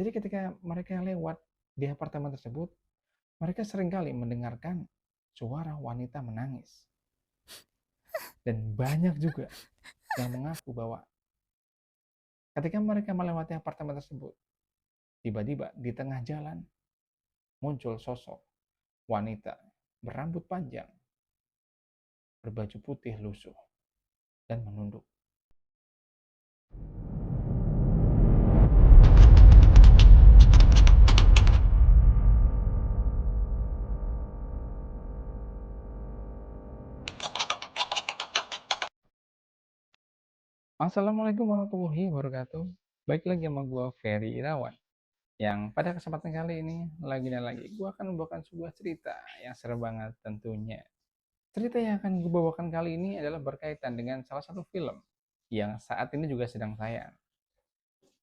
Jadi ketika mereka lewat di apartemen tersebut, mereka seringkali mendengarkan suara wanita menangis. Dan banyak juga yang mengaku bahwa ketika mereka melewati apartemen tersebut, tiba-tiba di tengah jalan muncul sosok wanita berambut panjang, berbaju putih lusuh, dan menunduk. Assalamualaikum warahmatullahi wabarakatuh. Baik lagi sama gue Ferry Irawan. Yang pada kesempatan kali ini, lagi gue akan membawakan sebuah cerita yang seru banget tentunya. Cerita yang akan gue bawakan kali ini adalah berkaitan dengan salah satu film yang saat ini juga sedang tayang.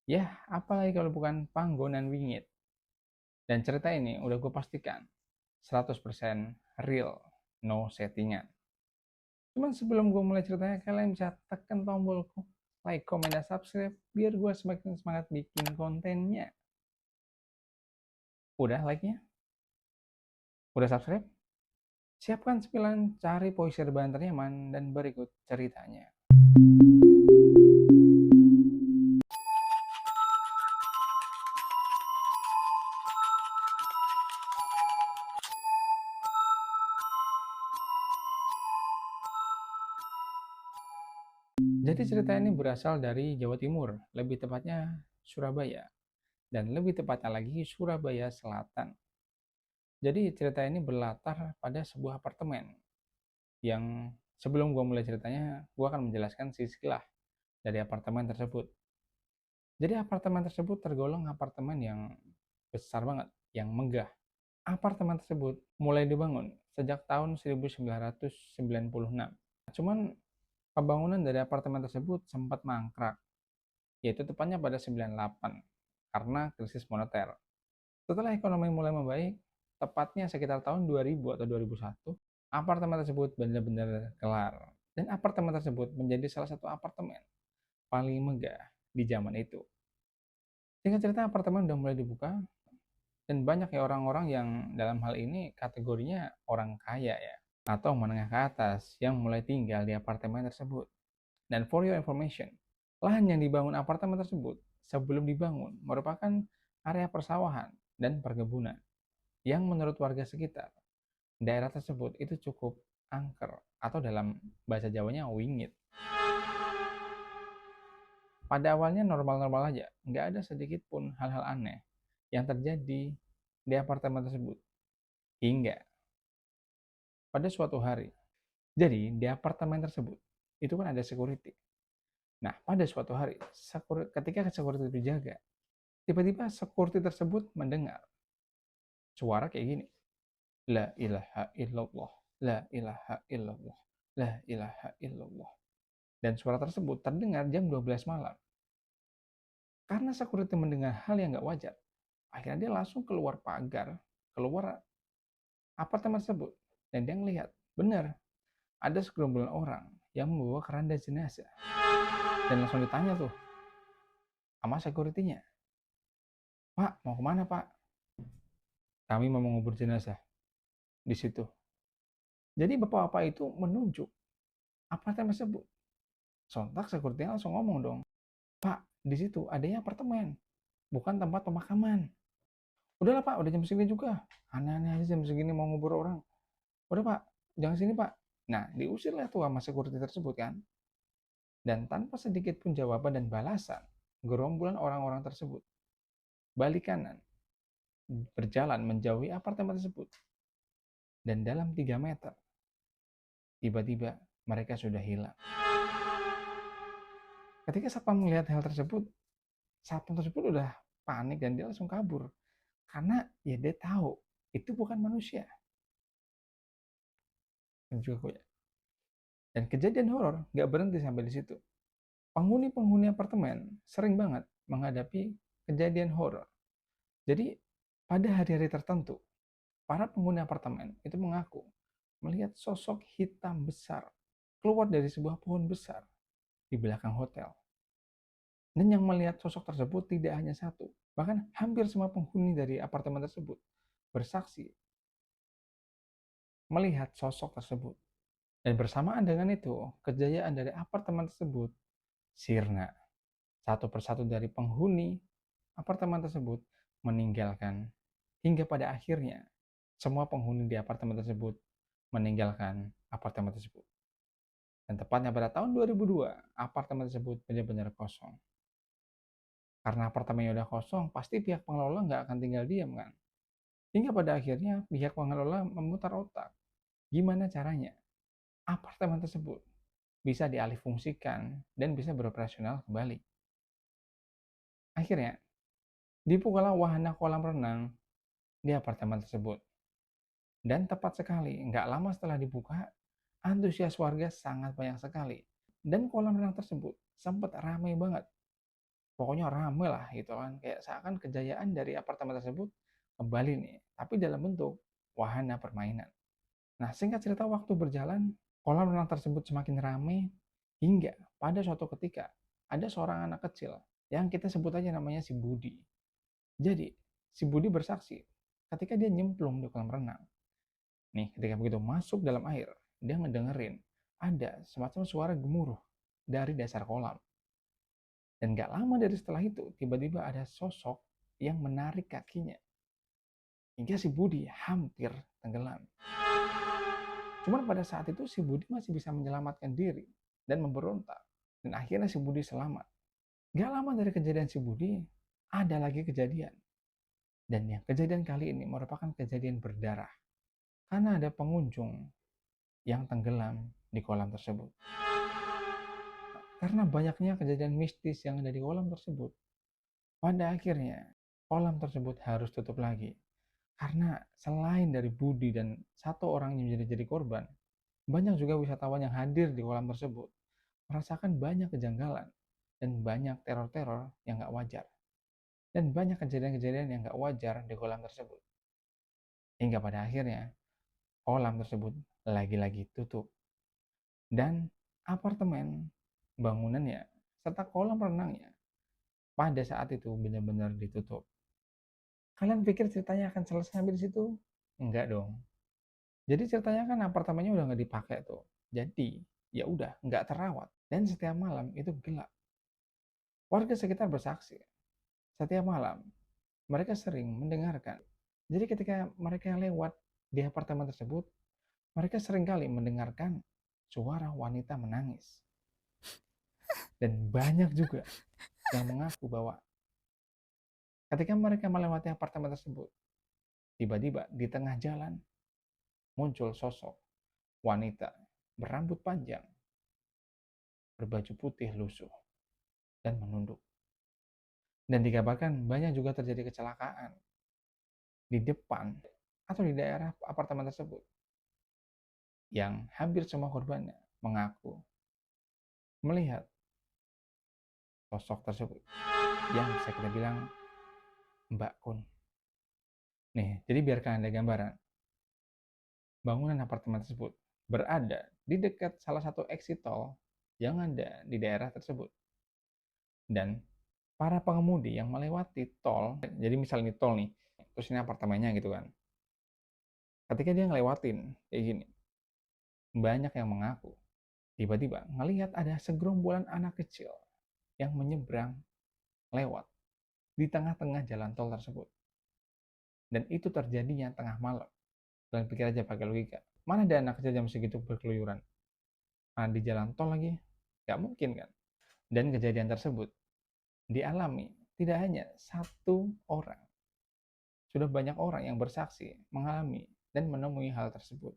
Ya, apalagi kalau bukan Panggonan Wingit. Dan cerita ini udah gue pastikan 100% real, no settingan. Cuman sebelum gue mulai ceritanya, kalian bisa tekan tombol like, comment, dan subscribe biar gue semakin semangat bikin kontennya. Udah like-nya? Udah subscribe? Siapkan sembilan, cari posisi rebahan ternyaman, dan berikut ceritanya. Jadi cerita ini berasal dari Jawa Timur, lebih tepatnya Surabaya. Dan lebih tepatnya lagi Surabaya Selatan. Jadi cerita ini berlatar pada sebuah apartemen yang sebelum gue mulai ceritanya, gue akan menjelaskan silsilah dari apartemen tersebut. Jadi apartemen tersebut tergolong apartemen yang besar banget, yang megah. Apartemen tersebut mulai dibangun sejak tahun 1996. Cuman pembangunan dari apartemen tersebut sempat mangkrak, yaitu tepatnya pada 98 karena krisis moneter. Setelah ekonomi mulai membaik, tepatnya sekitar tahun 2000 atau 2001, apartemen tersebut benar-benar kelar. Dan apartemen tersebut menjadi salah satu apartemen paling megah di zaman itu. Singkat cerita, apartemen udah mulai dibuka, dan banyak ya orang-orang yang dalam hal ini kategorinya orang kaya ya, atau menengah ke atas yang mulai tinggal di apartemen tersebut. Dan for your information, lahan yang dibangun apartemen tersebut sebelum dibangun merupakan area persawahan dan perkebunan yang menurut warga sekitar daerah tersebut itu cukup angker atau dalam bahasa Jawanya wingit. Pada awalnya normal-normal aja, nggak ada sedikit pun hal-hal aneh yang terjadi di apartemen tersebut. Hingga pada suatu hari, jadi di apartemen tersebut itu kan ada security. Nah, pada suatu hari, ketika security itu jaga, tiba-tiba security tersebut mendengar suara kayak gini. La ilaha illallah, la ilaha illallah, la ilaha illallah. Dan suara tersebut terdengar jam 12 malam. Karena security mendengar hal yang nggak wajar, akhirnya dia langsung keluar pagar, keluar apartemen tersebut. Dan dia ngelihat, benar, ada segerombolan orang yang membawa keranda jenazah. Dan langsung ditanya tuh sama security-nya, Pak, mau kemana Pak? Kami mau mengubur jenazah di situ. Jadi bapak-bapak itu menunjuk apartemen tersebut. Sontak security langsung ngomong dong, Pak, di situ adanya apartemen, bukan tempat pemakaman. Udahlah Pak, udah jam segini juga. Aneh-aneh aja jam segini mau ngubur orang. Udah Pak, jangan sini Pak. Nah, diusirlah tuh sama security tersebut kan. Dan tanpa sedikit pun jawaban dan balasan, gerombolan orang-orang tersebut balik kanan, berjalan menjauhi apartemen tersebut. Dan dalam 3 meter, tiba-tiba mereka sudah hilang. Ketika satpam melihat hal tersebut, satpam tersebut udah panik dan dia langsung kabur. Karena ya dia tahu itu bukan manusia. Dan juga ya. Dan kejadian horor nggak berhenti sampai di situ. Penghuni-penghuni apartemen sering banget menghadapi kejadian horor. Jadi pada hari-hari tertentu, para penghuni apartemen itu mengaku melihat sosok hitam besar keluar dari sebuah pohon besar di belakang hotel. Dan yang melihat sosok tersebut tidak hanya satu, Bahkan hampir semua penghuni dari apartemen tersebut bersaksi melihat sosok tersebut. Dan bersamaan dengan itu, kejayaan dari apartemen tersebut sirna. Satu persatu dari penghuni apartemen tersebut meninggalkan. Hingga pada akhirnya, semua penghuni di apartemen tersebut meninggalkan apartemen tersebut. Dan tepatnya pada tahun 2002, apartemen tersebut benar-benar kosong. Karena apartemennya udah kosong, pasti pihak pengelola nggak akan tinggal diam kan. Hingga pada akhirnya pihak pengelola memutar otak. Gimana caranya apartemen tersebut bisa dialihfungsikan dan bisa beroperasional kembali. Akhirnya, dibukalah wahana kolam renang di apartemen tersebut. Dan tepat sekali, nggak lama setelah dibuka, antusias warga sangat banyak sekali. Dan kolam renang tersebut sempat ramai banget. Pokoknya ramai lah gitu kan. Kayak seakan kejayaan dari apartemen tersebut kembali nih. Tapi dalam bentuk wahana permainan. Nah, singkat cerita waktu berjalan, kolam renang tersebut semakin ramai hingga pada suatu ketika ada seorang anak kecil yang kita sebut aja namanya si Budi. Jadi, si Budi bersaksi ketika dia nyemplung di kolam renang. Nih, ketika begitu masuk dalam air, dia ngedengerin ada semacam suara gemuruh dari dasar kolam. Dan gak lama dari setelah itu, tiba-tiba ada sosok yang menarik kakinya. Hingga si Budi hampir tenggelam. Cuman pada saat itu si Budi masih bisa menyelamatkan diri dan memberontak. Dan akhirnya si Budi selamat. Gak lama dari kejadian si Budi, ada lagi kejadian. Dan yang kejadian kali ini merupakan kejadian berdarah. Karena ada pengunjung yang tenggelam di kolam tersebut. Karena banyaknya kejadian mistis yang ada di kolam tersebut, pada akhirnya kolam tersebut harus tutup lagi. Karena selain dari Budi dan satu orang yang jadi korban, banyak juga wisatawan yang hadir di kolam tersebut merasakan banyak kejanggalan dan banyak teror-teror yang gak wajar. Dan banyak kejadian-kejadian yang gak wajar di kolam tersebut. Hingga pada akhirnya kolam tersebut lagi-lagi tutup. Dan apartemen, bangunannya, serta kolam renangnya pada saat itu benar-benar ditutup. Kalian pikir ceritanya akan selesai sampai di situ? Enggak dong. Jadi ceritanya kan apartemennya udah nggak dipakai tuh. Jadi ya udah nggak terawat dan setiap malam itu gelap. Warga sekitar bersaksi. Setiap malam mereka sering mendengarkan. Jadi ketika mereka lewat di apartemen tersebut, mereka seringkali mendengarkan suara wanita menangis. Dan banyak juga yang mengaku bahwa ketika mereka melewati apartemen tersebut, tiba-tiba di tengah jalan muncul sosok wanita berambut panjang, berbaju putih lusuh, dan menunduk. Dan dikabarkan banyak juga terjadi kecelakaan di depan atau di daerah apartemen tersebut yang hampir semua korbannya mengaku melihat sosok tersebut yang bisa kita bilang Mbak Kun. Nih, jadi biar kalian ada gambaran, bangunan apartemen tersebut berada di dekat salah satu exit tol yang ada di daerah tersebut. Dan para pengemudi yang melewati tol, jadi misalnya tol nih, terus ini apartemennya gitu kan. Ketika dia ngelewatin kayak gini, banyak yang mengaku tiba-tiba ngelihat ada segerombolan anak kecil yang menyeberang lewat di tengah-tengah jalan tol tersebut. Dan itu terjadinya tengah malam. Kalian pikir aja pakai logika. Mana ada anak kecil jam segitu berkeluyuran? Mana di jalan tol lagi? Gak mungkin kan? Dan kejadian tersebut dialami tidak hanya satu orang. Sudah banyak orang yang bersaksi, mengalami, dan menemui hal tersebut.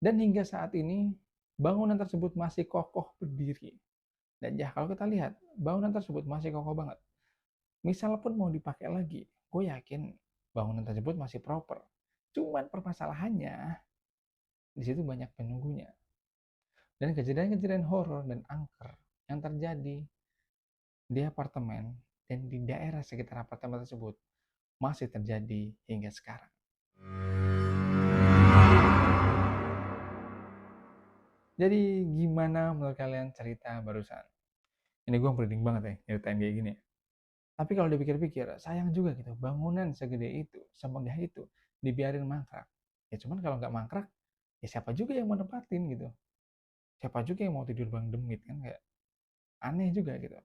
Dan hingga saat ini, bangunan tersebut masih kokoh berdiri. Dan ya, kalau kita lihat, bangunan tersebut masih kokoh banget. Misal pun mau dipakai lagi, gue yakin bangunan tersebut masih proper. Cuman permasalahannya, di situ banyak penunggunya. Dan kejadian-kejadian horor dan angker yang terjadi di apartemen dan di daerah sekitar apartemen tersebut masih terjadi hingga sekarang. Jadi gimana menurut kalian cerita barusan? Ini gue merinding banget ya, ceritain kayak gini. Tapi kalau dipikir-pikir, sayang juga gitu, bangunan segede itu, semegah itu, dibiarin mangkrak. Ya cuman kalau nggak mangkrak, ya siapa juga yang mau nempatin gitu. Siapa juga yang mau tidur bang demit kan, kayak aneh juga gitu.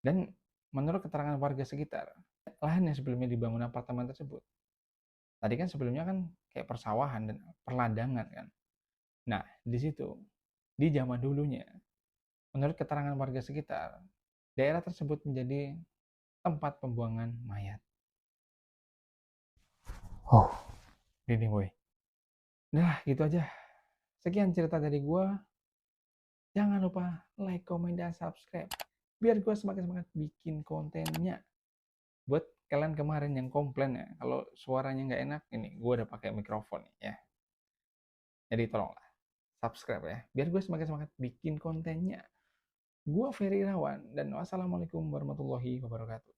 Dan menurut keterangan warga sekitar, lahan yang sebelumnya dibangun apartemen tersebut, tadi kan sebelumnya kan kayak persawahan dan perladangan kan. Nah, di situ, di zaman dulunya, menurut keterangan warga sekitar, daerah tersebut menjadi tempat pembuangan mayat. Oh, ini boy. Nah, gitu aja. Sekian cerita dari gue. Jangan lupa like, komen, dan subscribe. Biar gue semakin semangat bikin kontennya. Buat kalian kemarin yang komplain ya, kalau suaranya nggak enak, ini gue udah pakai mikrofon ya. Jadi tolonglah subscribe ya. Biar gue semakin semangat bikin kontennya. Gue Ferry Irawan, dan wassalamualaikum warahmatullahi wabarakatuh.